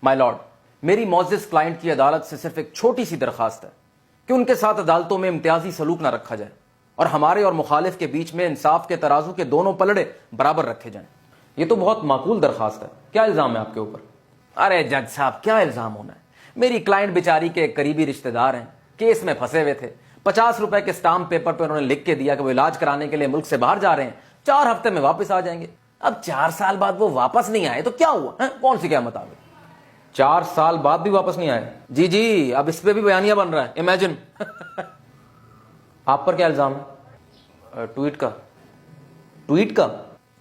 مائی lord, میری معزز client کی عدالت سے صرف ایک چھوٹی سی درخواست ہے کہ ان کے ساتھ عدالتوں میں امتیازی سلوک نہ رکھا جائے اور ہمارے اور مخالف کے بیچ میں انصاف کے ترازو کے دونوں پلڑے برابر رکھے جائیں۔ یہ تو بہت معقول درخواست ہے، کیا الزام ہے آپ کے اوپر؟ ارے جج صاحب، کیا الزام ہونا ہے؟ میری کلائنٹ بیچاری کے ایک قریبی رشتہ دار ہیں، کیس میں پھنسے ہوئے تھے، 50 روپے کے اسٹامپ پیپر پہ انہوں نے لکھ کے دیا کہ وہ علاج کرانے کے لیے ملک سے باہر جا رہے ہیں، 4 ہفتے میں واپس آ جائیں گے۔ اب 4 سال بعد وہ واپس نہیں آئے تو کیا ہوا؟ کون سی قیامت آ گئی؟ 4 سال بعد بھی واپس نہیں آئے؟ جی، اب اس پہ بھی بیانیہ بن رہا ہے، امیجن۔ آپ پر کیا الزام ہے؟ ٹویٹ کا؟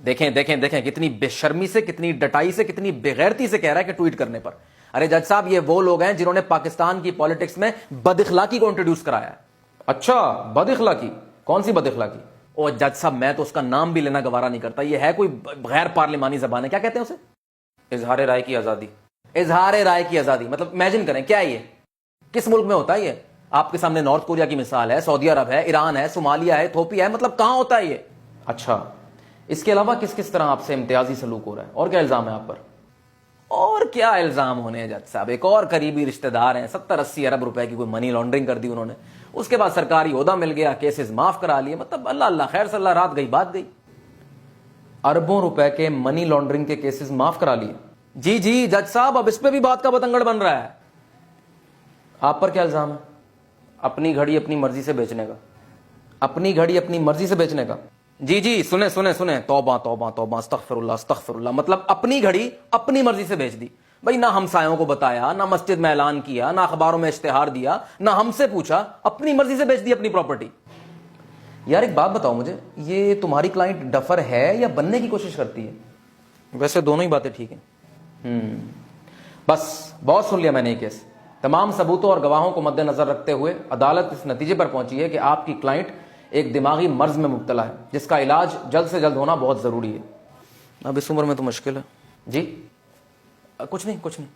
دیکھیں کتنی بے شرمی سے، کتنی ڈٹائی سے، کتنی بےغیرتی سے کہہ رہا ہے کہ ٹویٹ کرنے پر۔ ارے جج صاحب، یہ وہ لوگ ہیں جنہوں نے پاکستان کی پالیٹکس میں بد اخلاقی کو انٹروڈیوس کرایا ہے۔ اچھا، بد اخلاقی؟ کون سی بد اخلاقی؟ او جج صاحب، میں تو اس کا نام بھی لینا گوارا نہیں کرتا، یہ ہے کوئی غیر پارلیمانی زبان ہے، کیا کہتے ہیں اسے؟ اظہار رائے کی آزادی۔ اظہار رائے کی آزادی مطلب امیجن کریں، کیا ہے یہ؟ کس ملک میں ہوتا ہے یہ؟ آپ کے سامنے نارتھ کوریا کی مثال ہے، سعودی عرب ہے، ایران ہے، صومالیہ ہے، ایتھوپیا ہے، مطلب کہاں ہوتا ہے یہ؟ اچھا، اس کے علاوہ کس طرح آپ سے امتیازی سلوک ہو رہا ہے؟ اور کیا الزام ہے آپ پر؟ اور کیا الزام ہونے ہیں جج صاحب؟ ایک اور قریبی رشتہ دار ہیں، 70-80 ارب روپے کی کوئی منی لانڈرنگ کر دی انہوں نے، اس کے بعد سرکاری عہدہ مل گیا، کیسز معاف کرا لیے، مطلب اللہ خیر صلی اللہ، رات گئی بات گئی۔ اربوں روپے کے منی لانڈرنگ کے کیسز معاف کرا لیے؟ جی جج صاحب، اب اس پہ بھی بات کا بتنگڑ بن رہا ہے۔ آپ پر کیا الزام ہے؟ اپنی گھڑی اپنی مرضی سے بیچنے کا۔ اپنی گھڑی اپنی مرضی سے بیچنے کا؟ جی، سنیں، توبہ، استغفر اللہ، مطلب اپنی گھڑی اپنی مرضی سے بیچ دی۔ بھائی، نہ ہمسایوں کو بتایا، نہ مسجد میں اعلان کیا، نہ اخباروں میں اشتہار دیا، نہ ہم سے پوچھا، اپنی مرضی سے بیچ دی اپنی پراپرٹی۔ یار ایک بات بتاؤ مجھے، یہ تمہاری کلائنٹ ڈفر ہے یا بننے کی کوشش کرتی ہے؟ ویسے دونوں ہی باتیں ٹھیک ہیں۔ بس بہت سن لیا میں نے یہ کیس۔ تمام ثبوتوں اور گواہوں کو مد نظر رکھتے ہوئے عدالت اس نتیجے پر پہنچی ہے کہ آپ کی کلائنٹ ایک دماغی مرض میں مبتلا ہے، جس کا علاج جلد سے جلد ہونا بہت ضروری ہے۔ اب اس عمر میں تو مشکل ہے۔ جی، کچھ نہیں۔